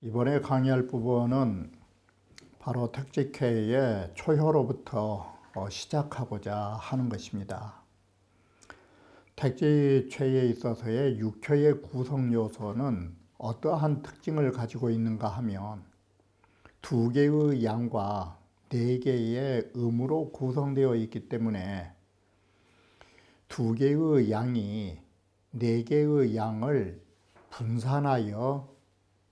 이번에 강의할 부분은 바로 택지쾌의 초효로부터 시작하고자 하는 것입니다. 택지쾌에 있어서의 육효의 구성 요소는 어떠한 특징을 가지고 있는가 하면 두 개의 양과 네 개의 음으로 구성되어 있기 때문에 두 개의 양이 네 개의 양을 분산하여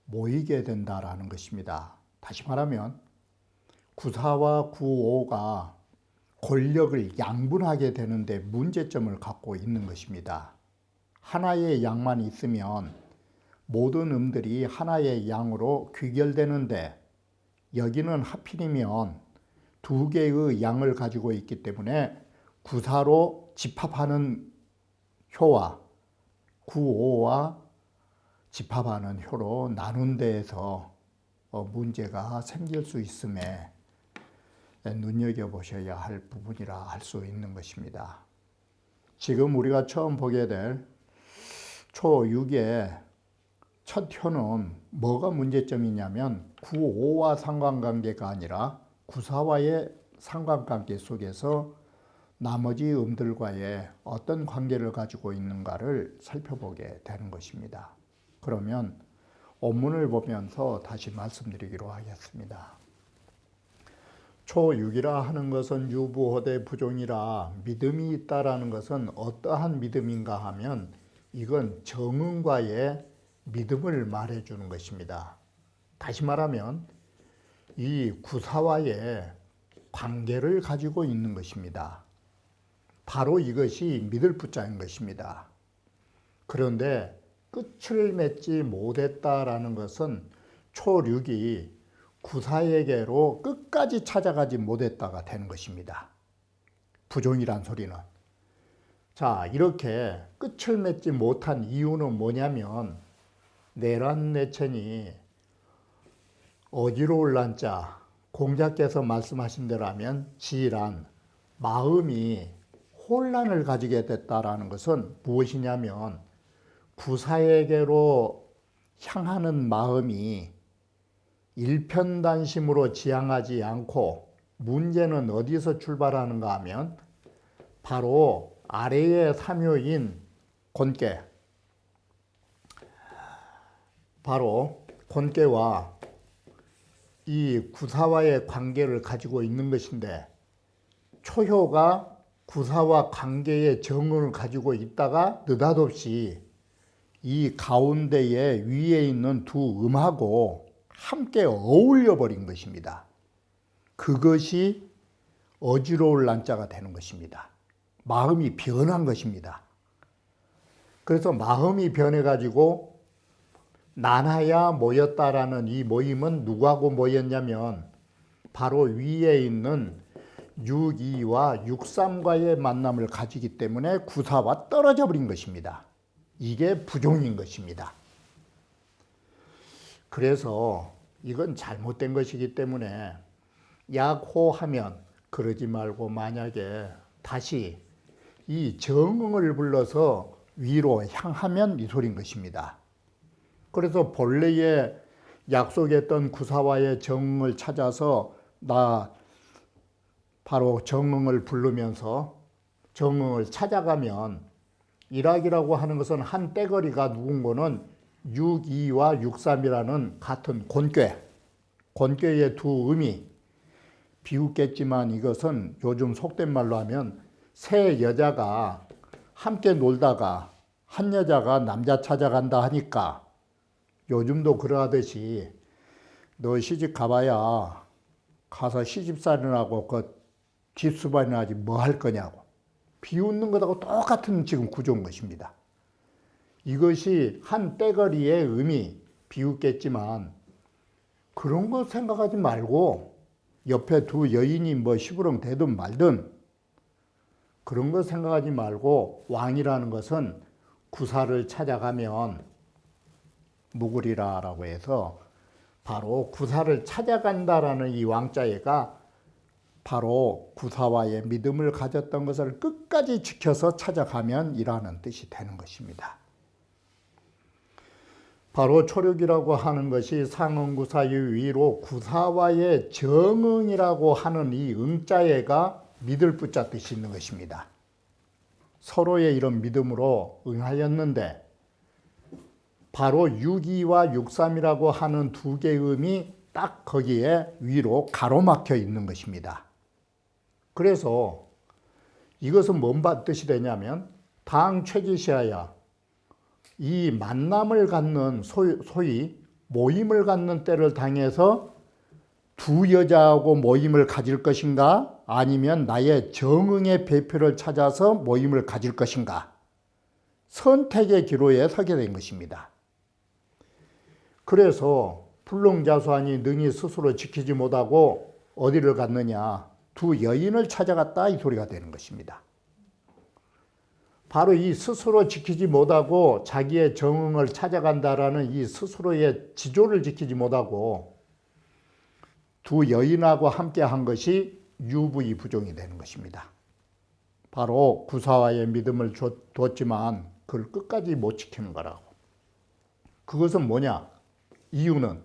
모이게 된다라는 것입니다. 다시 말하면 구사와 구오가 권력을 양분하게 되는데 문제점을 갖고 있는 것입니다. 하나의 양만 있으면 모든 음들이 하나의 양으로 귀결되는데 여기는 하필이면 두 개의 양을 가지고 있기 때문에 구사로 집합하는 효와 구오와 집합하는 효로 나눈 데에서 문제가 생길 수 있음에 눈여겨보셔야 할 부분이라 할 수 있는 것입니다. 지금 우리가 처음 보게 될 초6의 첫 효는 뭐가 문제점이냐면 구오와 상관관계가 아니라 구사와의 상관관계 속에서 나머지 음들과의 어떤 관계를 가지고 있는가를 살펴보게 되는 것입니다. 그러면 원문을 보면서 다시 말씀드리기로 하겠습니다. 초6이라 하는 것은 유부호대 부종이라 믿음이 있다라는 것은 어떠한 믿음인가 하면 이건 정응과의 믿음을 말해주는 것입니다. 다시 말하면 이 구사와의 관계를 가지고 있는 것입니다. 바로 이것이 믿을 부자인 것입니다. 그런데 끝을 맺지 못했다라는 것은 초6이 구사에게로 끝까지 찾아가지 못했다가 되는 것입니다. 부종이란 소리는. 자, 이렇게 끝을 맺지 못한 이유는 뭐냐면 내란내천이 어지러울 난자, 공자께서 말씀하신 대로 하면 지란, 마음이 혼란을 가지게 됐다라는 것은 무엇이냐면 구사에게로 향하는 마음이 일편단심으로 지향하지 않고 문제는 어디서 출발하는가 하면 바로 아래의 삼효인 권계, 바로 권계와 이 구사와의 관계를 가지고 있는 것인데 초효가 구사와 관계의 정을 가지고 있다가 느닷없이 이 가운데에 위에 있는 두 음하고 함께 어울려 버린 것입니다. 그것이 어지러울 난자가 되는 것입니다. 마음이 변한 것입니다. 그래서 마음이 변해가지고 나나야 모였다라는 이 모임은 누구하고 모였냐면 바로 위에 있는 6.2와 6.3과의 만남을 가지기 때문에 구사와 떨어져 버린 것입니다. 이게 부종인 것입니다. 그래서 이건 잘못된 것이기 때문에 약호하면 그러지 말고 만약에 다시 이 정응을 불러서 위로 향하면 이 소린 것입니다. 그래서 본래의 약속했던 구사와의 정응을 찾아서 나 바로 정응을 부르면서 정응을 찾아가면 일학이라고 하는 것은 한 떼거리가 누군 거는 6.2와 6.3이라는 같은 권괴의 두 음이 비웃겠지만 이것은 요즘 속된 말로 하면 세 여자가 함께 놀다가 한 여자가 남자 찾아간다 하니까 요즘도 그러하듯이 너 시집 가봐야 가서 시집살이나 하고 그 뒷수반이나 하지 뭐 할 거냐고 비웃는 것하고 똑같은 지금 구조인 것입니다. 이것이 한 떼거리의 음이 비웃겠지만 그런 거 생각하지 말고 옆에 두 여인이 뭐 시부렁 대든 말든 그런 거 생각하지 말고 왕이라는 것은 구사를 찾아가면 무구리라라고 해서 바로 구사를 찾아간다라는 이 왕자애가 바로 구사와의 믿음을 가졌던 것을 끝까지 지켜서 찾아가면 이라는 뜻이 되는 것입니다. 바로 초력이라고 하는 것이 상응구사의 위로 구사와의 정응이라고 하는 이 응자애가 믿을 부자 뜻이 있는 것입니다. 서로의 이런 믿음으로 응하였는데 바로 6.2와 6.3이라고 하는 두 개의 음이 딱 거기에 위로 가로막혀 있는 것입니다. 그래서 이것은 뭔 뜻이 되냐면 당최지시하야 이 만남을 갖는 소위 모임을 갖는 때를 당해서 두 여자하고 모임을 가질 것인가 아니면 나의 정응의 배표를 찾아서 모임을 가질 것인가 선택의 기로에 서게 된 것입니다. 그래서 불능자수하니 능히 스스로 지키지 못하고 어디를 갔느냐 두 여인을 찾아갔다 이 소리가 되는 것입니다. 바로 이 스스로 지키지 못하고 자기의 정응을 찾아간다라는 이 스스로의 지조를 지키지 못하고 두 여인하고 함께 한 것이 유부의 부종이 되는 것입니다. 바로 구사와의 믿음을 뒀지만 그걸 끝까지 못 지키는 거라고. 그것은 뭐냐? 이유는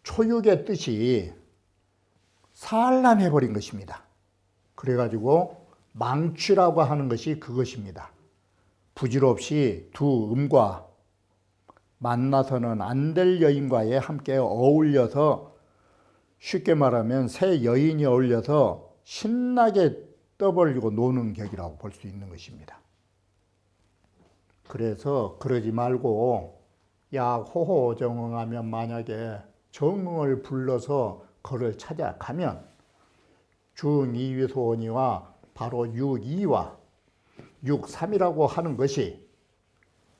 초육의 뜻이 산란해버린 것입니다. 그래가지고 망취라고 하는 것이 그것입니다. 부질없이 두 음과 만나서는 안 될 여인과에 함께 어울려서 쉽게 말하면 새 여인이 어울려서 신나게 떠벌리고 노는 격이라고 볼 수 있는 것입니다. 그래서 그러지 말고 야 호호정응하면 만약에 정응을 불러서 그를 찾아가면 중이위소원이와 바로 6.2와 6.3이라고 하는 것이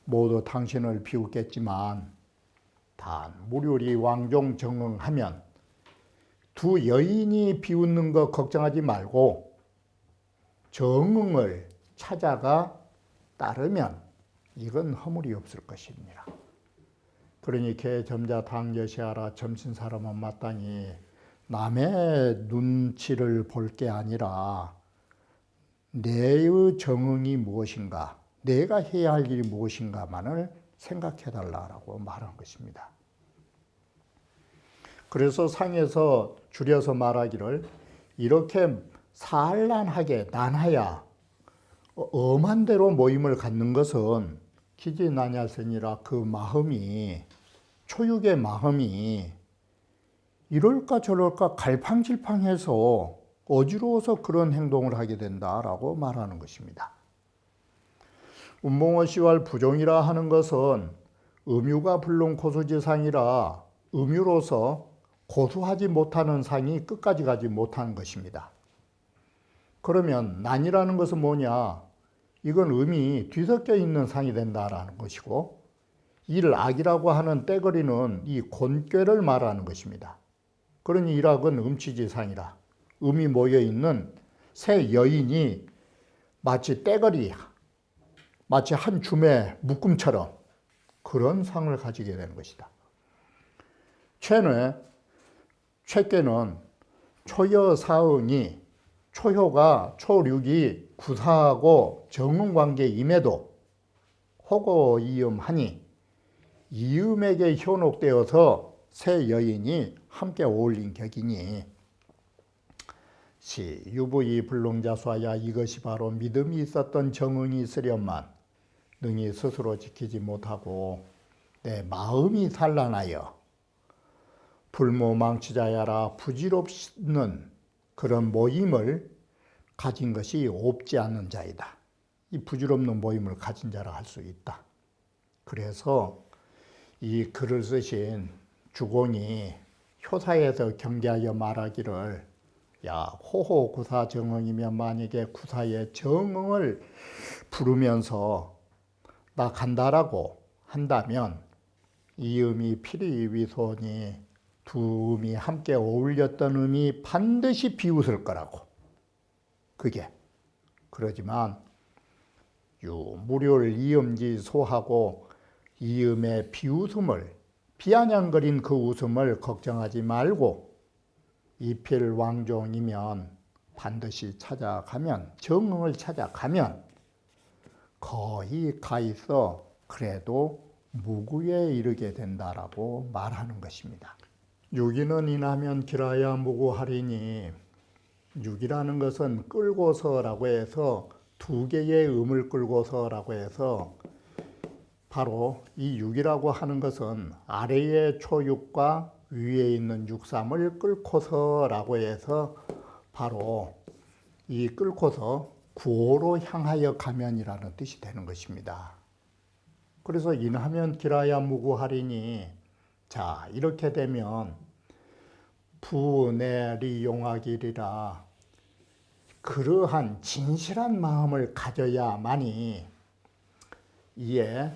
모두 당신을 비웃겠지만 단 무료리 왕종 정응하면 두 여인이 비웃는 거 걱정하지 말고 정응을 찾아가 따르면 이건 허물이 없을 것입니다. 그러니 개점자 당여시하라 점신사람은 마땅히 남의 눈치를 볼 게 아니라 내의 정응이 무엇인가, 내가 해야 할 일이 무엇인가만을 생각해달라고 말한 것입니다. 그래서 상에서 줄여서 말하기를 이렇게 산란하게 난하야 엄한 대로 모임을 갖는 것은 기지난야선이라 그 마음이 초육의 마음이 이럴까 저럴까 갈팡질팡해서 어지러워서 그런 행동을 하게 된다라고 말하는 것입니다. 운몽어 씨왈 부종이라 하는 것은 음유가 불능 고수지상이라 음유로서 고수하지 못하는 상이 끝까지 가지 못하는 것입니다. 그러면 난이라는 것은 뭐냐? 이건 음이 뒤섞여 있는 상이 된다라는 것이고 일악이라고 하는 떼거리는 이 곤꾀를 말하는 것입니다. 그러니 일악은 음치지상이라 음이 모여있는 새 여인이 마치 떼거리, 마치 한 줌의 묶음처럼 그런 상을 가지게 되는 것이다. 최께는 초여사응이 초효가 초륙이 구사하고 정응관계임에도 호고 이음하니 이음에게 현혹되어서 새 여인이 함께 어울린 격이니 시 유부이 불능자수하야 이것이 바로 믿음이 있었던 정응이 있으련만 능히 스스로 지키지 못하고 내 마음이 산란하여 불모망치자야라 부질없는 그런 모임을 가진 것이 없지 않는 자이다. 이 부질없는 모임을 가진 자라 할 수 있다. 그래서 이 글을 쓰신 주공이 효사에서 경계하여 말하기를 야 호호 구사 정응이면 만약에 구사의 정응을 부르면서 나 간다라고 한다면 이 음이 피리위소니 두 음이 함께 어울렸던 음이 반드시 비웃을 거라고. 그게 그러지만 무료를 이음지소하고 이음의 비웃음을 비아냥거린 그 웃음을 걱정하지 말고 이필왕종이면 반드시 찾아가면 정응을 찾아가면 거의 가 있어 그래도 무구에 이르게 된다라고 말하는 것입니다. 유기는 인하면 길어야 무구하리니 유기라는 것은 끌고서라고 해서 두 개의 음을 끌고서라고 해서 바로 이 육이라고 하는 것은 아래의 초육과 위에 있는 육삼을 끌고서라고 해서 바로 이 끌고서 구호로 향하여 가면이라는 뜻이 되는 것입니다. 그래서 인하면 길어야 무구하리니 자 이렇게 되면 부내리 용하기리라 그러한 진실한 마음을 가져야만이 이에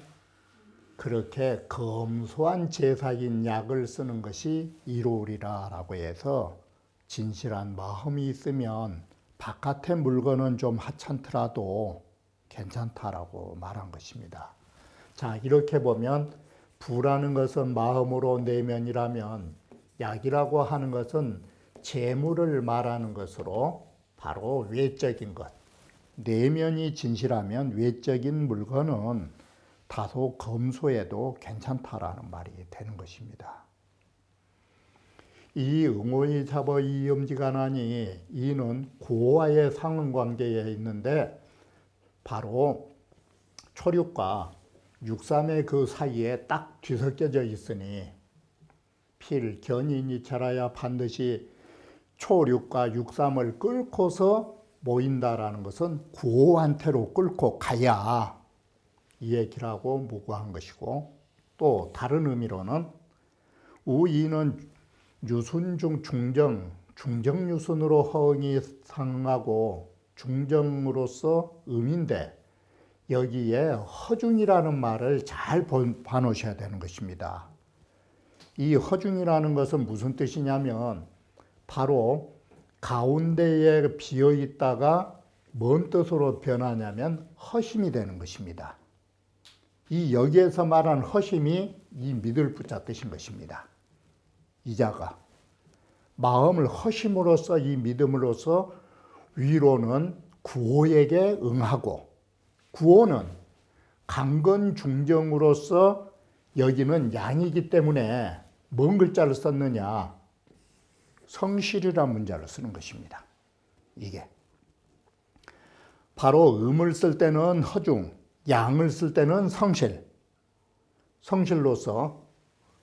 그렇게 검소한 제사인 약을 쓰는 것이 이루리라 라고 해서 진실한 마음이 있으면 바깥의 물건은 좀 하찮더라도 괜찮다라고 말한 것입니다. 자, 이렇게 보면 부라는 것은 마음으로 내면이라면 약이라고 하는 것은 재물을 말하는 것으로 바로 외적인 것. 내면이 진실하면 외적인 물건은 다소 검소해도 괜찮다라는 말이 되는 것입니다. 이 응오이 잡어 이음지가 나니 이는 고와의 상응관계에 있는데 바로 초육과 육삼의 그 사이에 딱 뒤섞여져 있으니 필견인이 자라야 반드시 초육과 육삼을 끌고서 모인다라는 것은 구호한테로 끌고 가야 이 얘기라고 무구한 것이고 또 다른 의미로는 우이는 유순중 중정유순으로 허응이 상하고 중정으로서 음인데 여기에 허중이라는 말을 잘 봐놓으셔야 되는 것입니다. 이 허중이라는 것은 무슨 뜻이냐면 바로 가운데에 비어 있다가 뭔 뜻으로 변하냐면 허심이 되는 것입니다. 이 여기에서 말한 허심이 이 믿을 부자 뜻인 것입니다. 이자가 마음을 허심으로써 이 믿음으로써 위로는 구호에게 응하고 구호는 강건중정으로서 여기는 양이기 때문에 뭔 글자를 썼느냐 성실이라는 문자를 쓰는 것입니다. 이게 바로 음을 쓸 때는 허중, 양을 쓸 때는 성실. 성실로서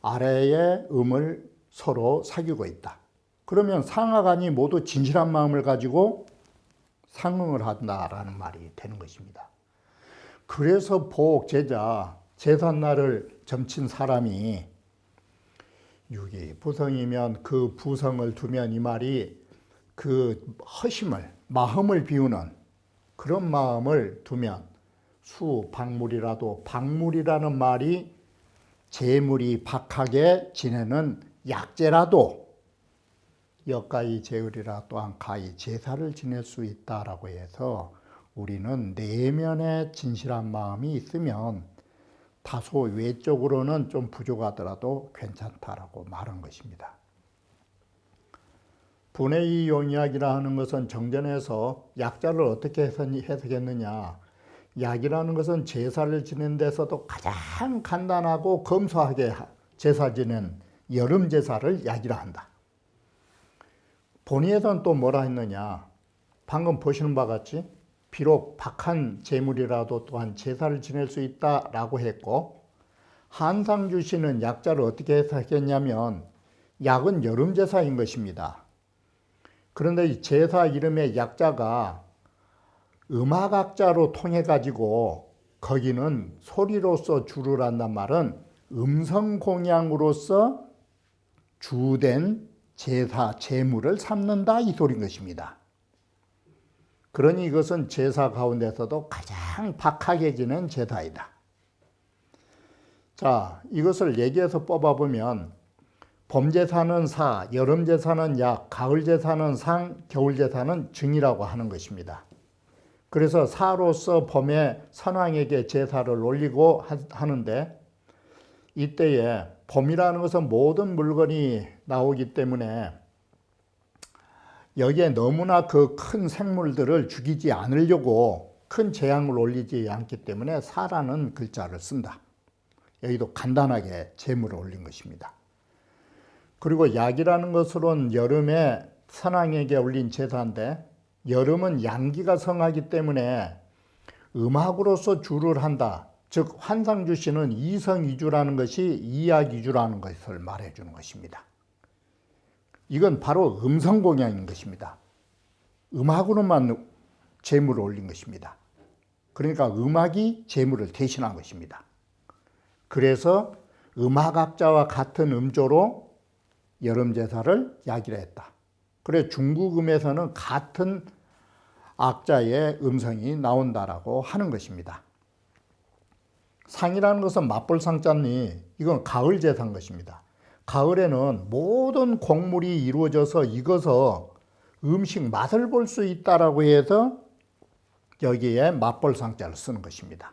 아래의 음을 서로 사귀고 있다. 그러면 상하간이 모두 진실한 마음을 가지고 상응을 한다라는 말이 되는 것입니다. 그래서 제자, 제삿날을 점친 사람이 육이 부성이면 그 부성을 두면 이 말이 그 허심을, 마음을 비우는 그런 마음을 두면 수박물이라도 박물이라는 말이 재물이 박하게 지내는 약재라도 여가이 제을이라 또한 가히 제사를 지낼 수 있다라고 해서 우리는 내면에 진실한 마음이 있으면 다소 외적으로는 좀 부족하더라도 괜찮다라고 말한 것입니다. 분해의 용약이라 하는 것은 정전에서 약자를 어떻게 해석했느냐. 약이라는 것은 제사를 지낸 데서도 가장 간단하고 검소하게 제사 지낸 여름 제사를 약이라 한다. 본의에서는 또 뭐라 했느냐. 방금 보시는 바와 같이 비록 박한 제물이라도 또한 제사를 지낼 수 있다라고 했고 한상주시는 약자를 어떻게 해석했냐면 약은 여름 제사인 것입니다. 그런데 이 제사 이름의 약자가 음악학자로 통해 가지고 거기는 소리로서 주를 한단 말은 음성공양으로서 주된 제사 제물을 삼는다 이 소리인 것입니다. 그러니 이것은 제사 가운데서도 가장 박하게 지낸 제사이다. 자, 이것을 얘기해서 뽑아보면 봄제사는 사, 여름제사는 약, 가을제사는 상, 겨울제사는 증이라고 하는 것입니다. 그래서 사로서 범의 선왕에게 제사를 올리고 하는데, 이때에 범이라는 것은 모든 물건이 나오기 때문에 여기에 너무나 그 큰 생물들을 죽이지 않으려고 큰 재앙을 올리지 않기 때문에 사라는 글자를 쓴다. 여기도 간단하게 제물을 올린 것입니다. 그리고 약이라는 것으로는 여름에 선왕에게 올린 제사인데, 여름은 양기가 성하기 때문에 음악으로서 주를 한다. 즉 환상주시는 이성이주라는 것이 이약이주라는 것을 말해주는 것입니다. 이건 바로 음성공양인 것입니다. 음악으로만 제물을 올린 것입니다. 그러니까 음악이 제물을 대신한 것입니다. 그래서 음악학자와 같은 음조로 여름제사를 야기를 했다. 그래 중국음에서는 같은 악자의 음성이 나온다라고 하는 것입니다. 상이라는 것은 맞벌상자니 이건 가을 제사인 것입니다. 가을에는 모든 곡물이 이루어져서 익어서 음식 맛을 볼 수 있다라고 해서 여기에 맞벌상자를 쓰는 것입니다.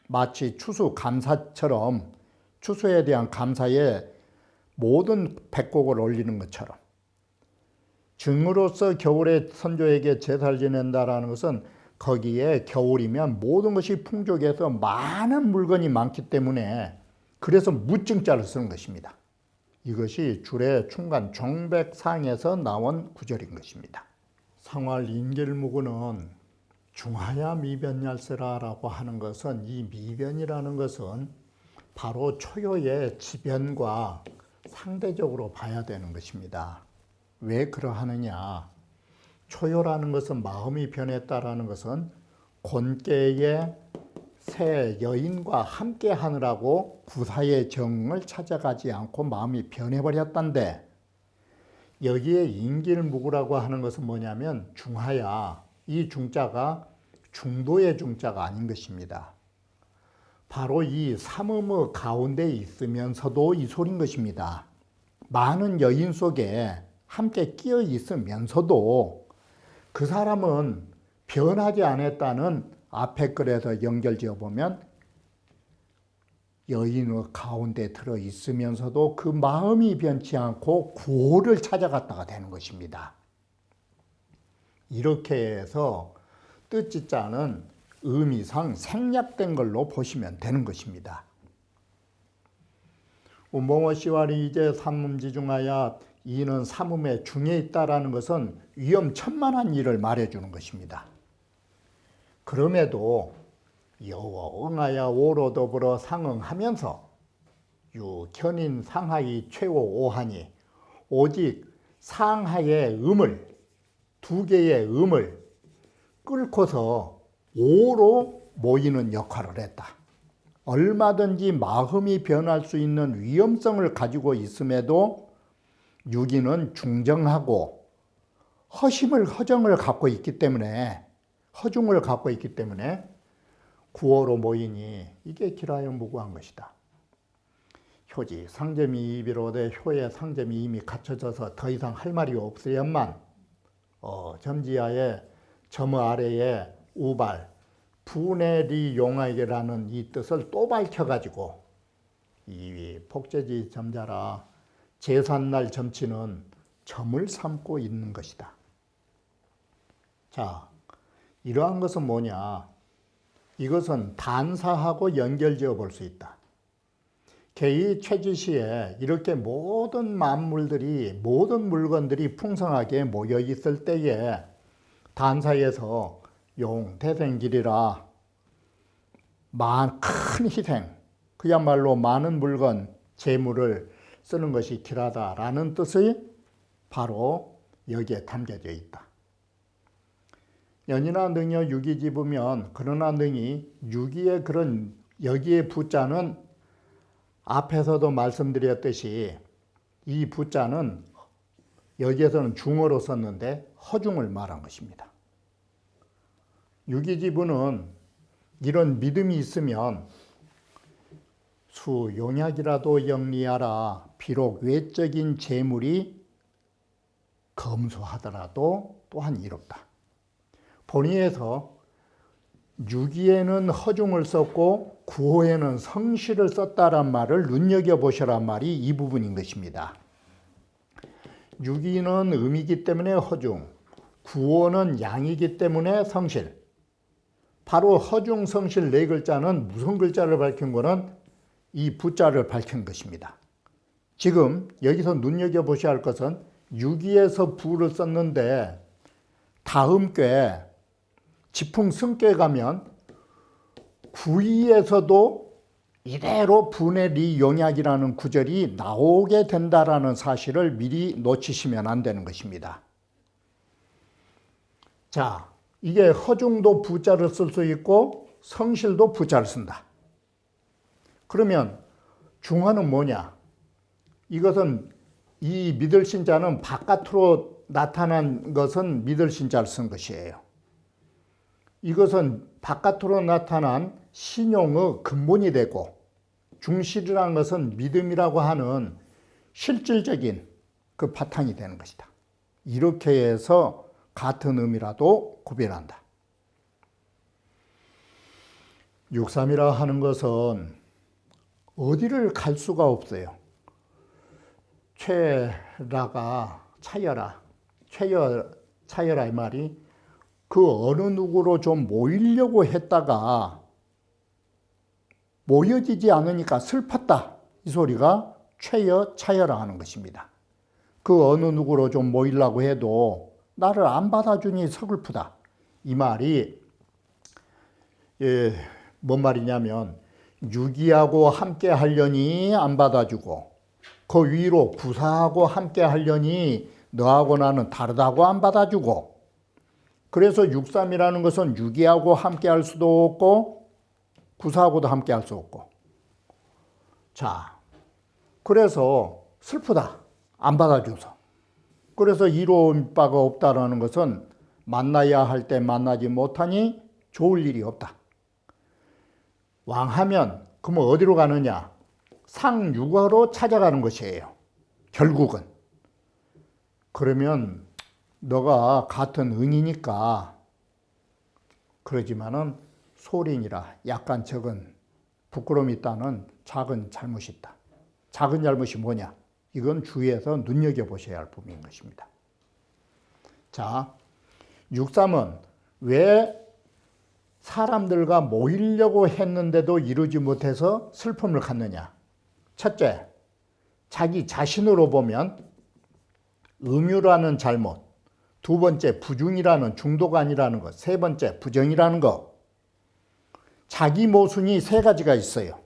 마치 추수 감사처럼 추수에 대한 감사에 모든 백곡을 올리는 것처럼, 증으로서 겨울에 선조에게 제사를 지낸다라는 것은 거기에 겨울이면 모든 것이 풍족해서 많은 물건이 많기 때문에 그래서 무증자를 쓰는 것입니다. 이것이 줄의 충간 종백상에서 나온 구절인 것입니다. 상활 인결무구는 중하야 미변얄세라라고 하는 것은, 이 미변이라는 것은 바로 초요의 지변과 상대적으로 봐야 되는 것입니다. 왜 그러하느냐? 초요라는 것은 마음이 변했다라는 것은 곤께의 새 여인과 함께 하느라고 구사의 정을 찾아가지 않고 마음이 변해버렸단데, 여기에 인길무구라고 하는 것은 뭐냐면 중하야, 이 중자가 중도의 중자가 아닌 것입니다. 바로 이 삼음의 가운데 있으면서도 이 소린 것입니다. 많은 여인 속에 함께 끼어 있으면서도 그 사람은 변하지 않았다는 앞에 글에서 연결지어 보면 여인의 가운데 들어 있으면서도 그 마음이 변치 않고 구호를 찾아갔다가 되는 것입니다. 이렇게 해서 뜻지자는 의미상 생략된 걸로 보시면 되는 것입니다. 운봉어 시와리 이제 삼음지중하야, 이는 삼음의 중에 있다라는 것은 위험천만한 일을 말해주는 것입니다. 그럼에도 여워 응하야 오로 더불어 상응하면서 유견인 상하이 최고 오하니, 오직 상하의 음을, 두 개의 음을 끌고서 오로 모이는 역할을 했다. 얼마든지 마음이 변할 수 있는 위험성을 가지고 있음에도 유기는 중정하고 허정을 갖고 있기 때문에 구호로 모이니 이게 기라여 무구한 것이다. 효지 상점이 이비로되 효의 상점이 이미 갖춰져서 더 이상 할 말이 없으련만 점지하에 점의 아래에 우발 분해리 용하게라는 이 뜻을 또 밝혀가지고, 이 복제지 점자라 제삿날 점치는 점을 삼고 있는 것이다. 자, 이러한 것은 뭐냐? 이것은 단사하고 연결지어 볼 수 있다. 개의 최지시에 이렇게 모든 만물들이, 모든 물건들이 풍성하게 모여 있을 때에 단사에서 용 대생길이라 큰 희생, 그야말로 많은 물건, 재물을 쓰는 것이 길하다라는 뜻이 바로 여기에 담겨져 있다. 연이나 능여 유기집으면 그러나 능이 유기의 그런 여기에 부자는 앞에서도 말씀드렸듯이 이 부자는 여기에서는 중어로 썼는데 허중을 말한 것입니다. 유기지부는 이런 믿음이 있으면 수용약이라도 영리하라, 비록 외적인 재물이 검소하더라도 또한 이롭다. 본의에서 유기에는 허중을 썼고 구호에는 성실을 썼다란 말을 눈여겨보시란 말이 이 부분인 것입니다. 유기는 음이기 때문에 허중, 구호는 양이기 때문에 성실. 바로 허중, 성실 네 글자는 무슨 글자를 밝힌 거는 이 부자를 밝힌 것입니다. 지금 여기서 눈여겨보셔야 할 것은 유기에서 부를 썼는데 다음 께 지풍승께 가면 구이에서도 이대로 분의 리 용약이라는 구절이 나오게 된다라는 사실을 미리 놓치시면 안 되는 것입니다. 자, 이게 허중도 부자를 쓸 수 있고 성실도 부자를 쓴다. 그러면 중화는 뭐냐? 이것은 이 믿을 신자는 바깥으로 나타난 것은 믿을 신자를 쓴 것이에요. 이것은 바깥으로 나타난 신용의 근본이 되고 중실이라는 것은 믿음이라고 하는 실질적인 그 바탕이 되는 것이다. 이렇게 해서 같은 의미라도 구별한다. 6.3이라 하는 것은 어디를 갈 수가 없어요. 차여라 이 말이 그 어느 누구로 좀 모이려고 했다가 모여지지 않으니까 슬펐다. 이 소리가 차여라 하는 것입니다. 그 어느 누구로 좀 모이려고 해도 나를 안 받아주니 서글프다. 이 말이 뭔 말이냐면 유기하고 함께 하려니 안 받아주고 그 위로 구사하고 함께 하려니 너하고 나는 다르다고 안 받아주고 그래서 6.3이라는 것은 유기하고 함께 할 수도 없고 구사하고도 함께 할 수 없고 자 그래서 슬프다. 안 받아줘서. 그래서 이로운 바가 없다라는 것은 만나야 할 때 만나지 못하니 좋을 일이 없다. 왕하면 그러면 어디로 가느냐? 상육어로 찾아가는 것이에요. 결국은. 그러면 너가 같은 응이니까 그러지만은 소린이라 약간 적은 부끄러움이 있다는 작은 잘못이 있다. 작은 잘못이 뭐냐? 이건 주위에서 눈여겨보셔야 할 부분인 것입니다. 자, 6.3은 왜 사람들과 모이려고 했는데도 이루지 못해서 슬픔을 갖느냐? 첫째, 자기 자신으로 보면 음유라는 잘못, 두 번째 부중이라는 중도가 아니라는 것, 세 번째 부정이라는 것. 자기 모순이 세 가지가 있어요.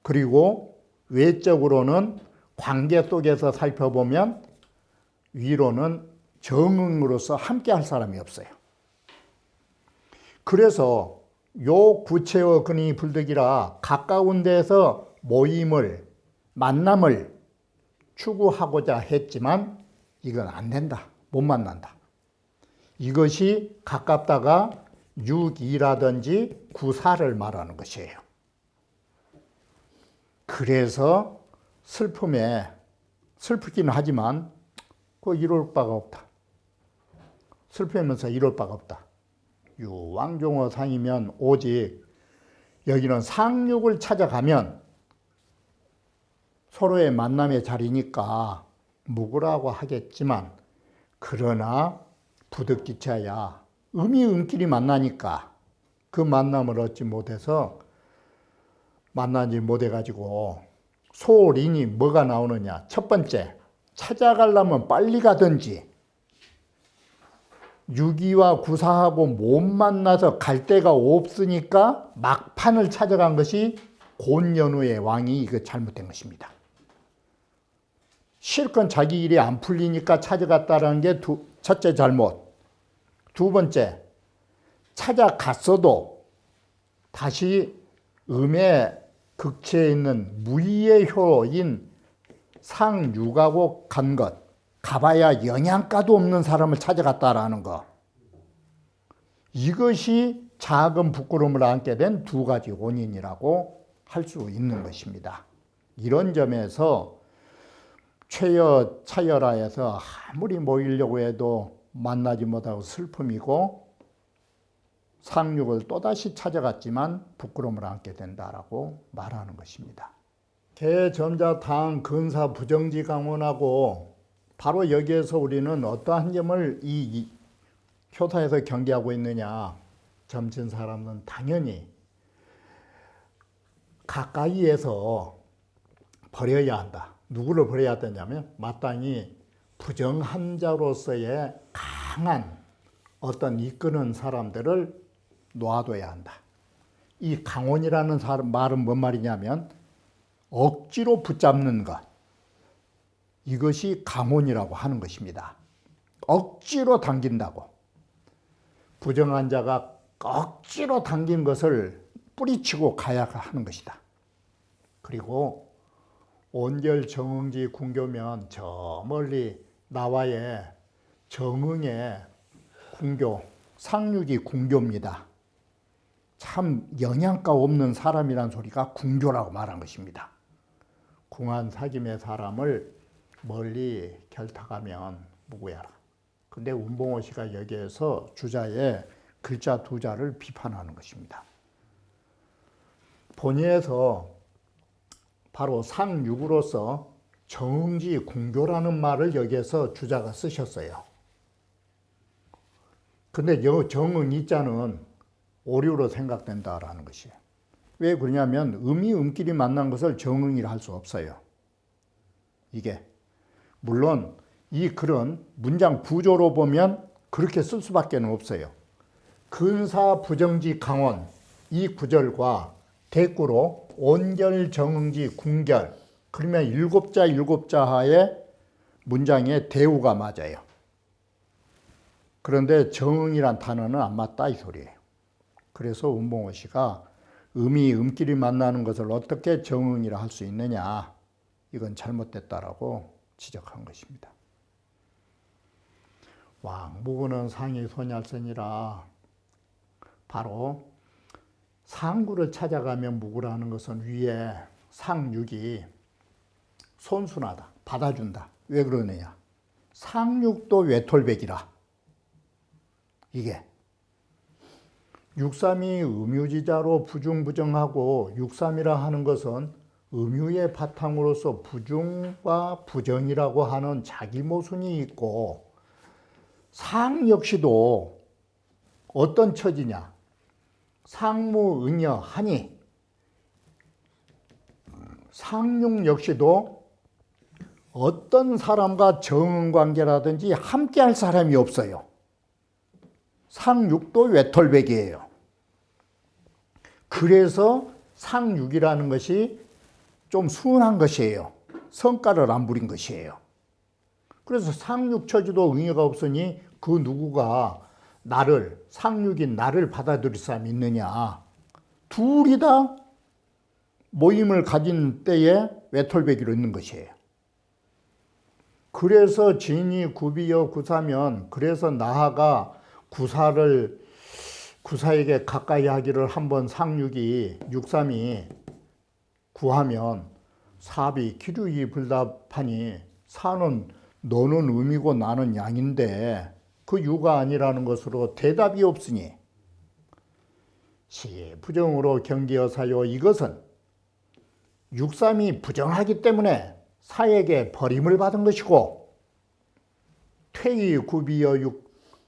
그리고 외적으로는 관계 속에서 살펴보면 위로는 정응으로서 함께 할 사람이 없어요. 그래서 요 구체의 근이 불득이라 가까운 데서 모임을, 만남을 추구하고자 했지만 이건 안 된다. 못 만난다. 이것이 가깝다가 6.2라든지 9.4를 말하는 것이에요. 그래서 슬프기는 하지만 이룰 바가 없다. 슬프면서 이룰 바가 없다. 왕종어 상이면 오직 여기는 상륙을 찾아가면 서로의 만남의 자리니까 묵으라고 하겠지만 그러나 부득기차야 음이음끼리 만나니까 그 만남을 얻지 못해서 만나지 못해가지고 소린이 뭐가 나오느냐. 첫 번째, 찾아가려면 빨리 가든지 유기와 구사하고 못 만나서 갈 데가 없으니까 막판을 찾아간 것이 곤연우의 왕이 이거 잘못된 것입니다. 실컷 자기 일이 안 풀리니까 찾아갔다는 게 첫째 잘못. 두 번째, 찾아갔어도 다시 음의 극치에 있는 무의의 효인 상육하고 간 것, 가봐야 영양가도 없는 사람을 찾아갔다라는 것. 이것이 작은 부끄러움을 안게 된 두 가지 원인이라고 할 수 있는 것입니다. 이런 점에서 차여라에서 아무리 모이려고 해도 만나지 못하고 슬픔이고 상륙을 또다시 찾아갔지만 부끄러움을 안게 된다라고 말하는 것입니다. 개점자당 근사 부정지 강원하고 바로 여기에서 우리는 어떠한 점을 이 효사에서 경계하고 있느냐. 점진 사람은 당연히 가까이에서 버려야 한다. 누구를 버려야 되냐면 마땅히 부정한 자로서의 강한 어떤 이끄는 사람들을 놓아둬야 한다. 이 강원이라는 말은 뭔 말이냐면 억지로 붙잡는 것. 이것이 강원이라고 하는 것입니다. 억지로 당긴다고. 부정한 자가 억지로 당긴 것을 뿌리치고 가야 하는 것이다. 그리고 온결 정응지 궁교면 저 멀리 나와의 정응의 궁교, 상륙이 궁교입니다. 참 영양가 없는 사람이란 소리가 궁교라고 말한 것입니다. 궁한 사김의 사람을 멀리 결탁하면 무구야라. 근데 운봉호 씨가 여기에서 주자의 글자 두 자를 비판하는 것입니다. 본의에서 바로 상육으로서 정응지 궁교라는 말을 여기에서 주자가 쓰셨어요. 근데 정응 이자는 오류로 생각된다라는 것이에요. 왜 그러냐면 음이 음끼리 만난 것을 정응이라 할 수 없어요. 이게 물론 이 글은 문장 구조로 보면 그렇게 쓸 수밖에 없어요. 근사 부정지 강원 이 구절과 대꾸로 온결 정응지 궁결 그러면 일곱자 하에 문장의 대우가 맞아요. 그런데 정응이란 단어는 안 맞다 이 소리예요. 그래서 운봉호 씨가 음이 음끼리 만나는 것을 어떻게 정응이라 할 수 있느냐 이건 잘못됐다라고 지적한 것입니다. 왕무구는 상이 소멸선이라 바로 상구를 찾아가면 무구라는 것은 위에 상육이 손순하다, 받아준다. 왜 그러느냐? 상육도 외톨백이라. 이게 육삼이 음유지자로 부중부정하고 육삼이라 하는 것은 음유의 바탕으로서 부중과 부정이라고 하는 자기 모순이 있고 상 역시도 어떤 처지냐? 상무, 응여, 하니 상육 역시도 어떤 사람과 정응관계라든지 함께할 사람이 없어요. 상육도 외톨백이에요. 그래서 상육이라는 것이 좀 순한 것이에요. 성과를 안 부린 것이에요. 그래서 상육처지도 응여가 없으니 그 누구가 나를 상육인 나를 받아들일 사람이 있느냐. 둘이 다 모임을 가진 때에 외톨배기로 있는 것이에요. 그래서 진이 구비여 구사면 그래서 나하가 구사에게 가까이 하기를 한번 상육이 육삼이 구하면 사비 기류이 불답하니 사는 너는 음이고 나는 양인데 그 유가 아니라는 것으로 대답이 없으니 시 부정으로 경기여사요 이것은 육삼이 부정하기 때문에 사에게 버림을 받은 것이고 퇴의 구비여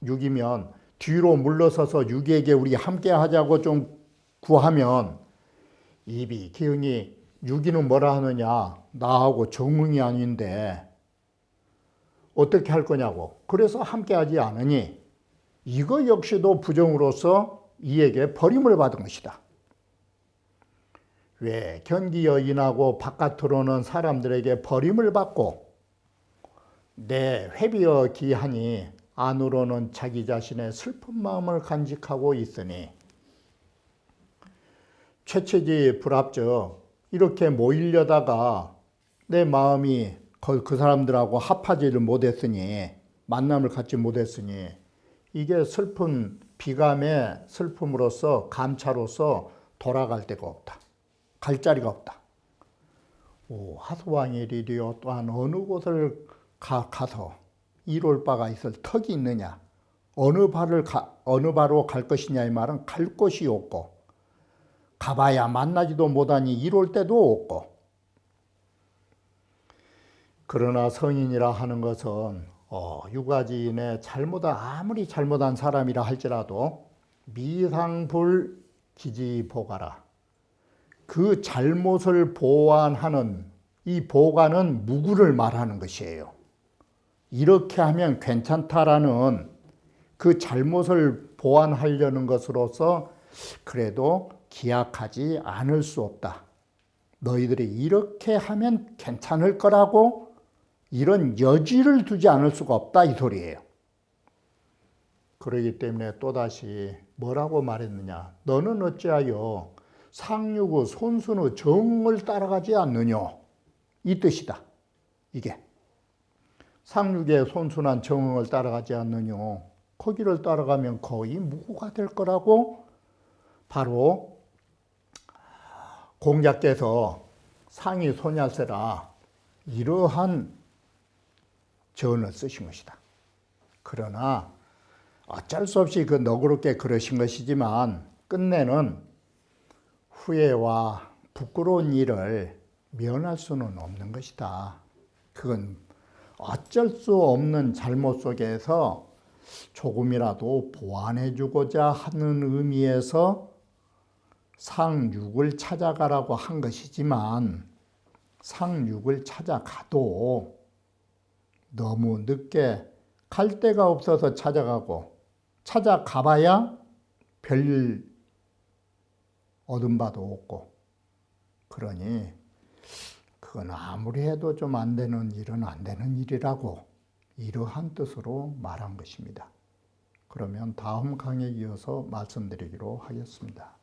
육이면 뒤로 물러서서 육에게 우리 함께 하자고 좀 구하면 입이 기응이 육이는 뭐라 하느냐 나하고 정응이 아닌데 어떻게 할 거냐고 그래서 함께 하지 않으니 이거 역시도 부정으로서 이에게 버림을 받은 것이다. 왜 견기여인하고 바깥으로는 사람들에게 버림을 받고 내 회비여 기하니 안으로는 자기 자신의 슬픈 마음을 간직하고 있으니 최체지 불합적 이렇게 모이려다가 내 마음이 그 사람들하고 합하지를 못했으니 만남을 갖지 못했으니 이게 슬픈 비감의 슬픔으로서 감차로서 돌아갈 데가 없다. 갈 자리가 없다. 오, 하수왕일이리요. 또한 어느 곳을 가서 이룰 바가 있을 턱이 있느냐. 어느 바로 갈 것이냐 이 말은 갈 곳이 없고 가봐야 만나지도 못하니 이럴 때도 없고. 그러나 성인이라 하는 것은 유가지인의 아무리 잘못한 사람이라 할지라도 미상불기지보가라. 그 잘못을 보완하는 이 보관은 무구를 말하는 것이에요. 이렇게 하면 괜찮다라는 그 잘못을 보완하려는 것으로서 그래도 기약하지 않을 수 없다. 너희들이 이렇게 하면 괜찮을 거라고 이런 여지를 두지 않을 수가 없다 이 소리예요. 그러기 때문에 또다시 뭐라고 말했느냐. 너는 어찌하여 상류의 손순의 정을 따라가지 않느냐. 이 뜻이다. 이게. 상륙의 손순한 정을 따라가지 않느냐. 거기를 따라가면 거의 무구가 될 거라고 바로 공자께서 상이 소냐세라 이러한 전을 쓰신 것이다. 그러나 어쩔 수 없이 그 너그럽게 그러신 것이지만 끝내는 후회와 부끄러운 일을 면할 수는 없는 것이다. 그건 어쩔 수 없는 잘못 속에서 조금이라도 보완해 주고자 하는 의미에서 상륙을 찾아가라고 한 것이지만 상륙을 찾아가도 너무 늦게 갈 데가 없어서 찾아가고 찾아가봐야 별일 얻은 바도 없고 그러니 그건 아무리 해도 좀 안 되는 일은 안 되는 일이라고 이러한 뜻으로 말한 것입니다. 그러면 다음 강의에 이어서 말씀드리기로 하겠습니다.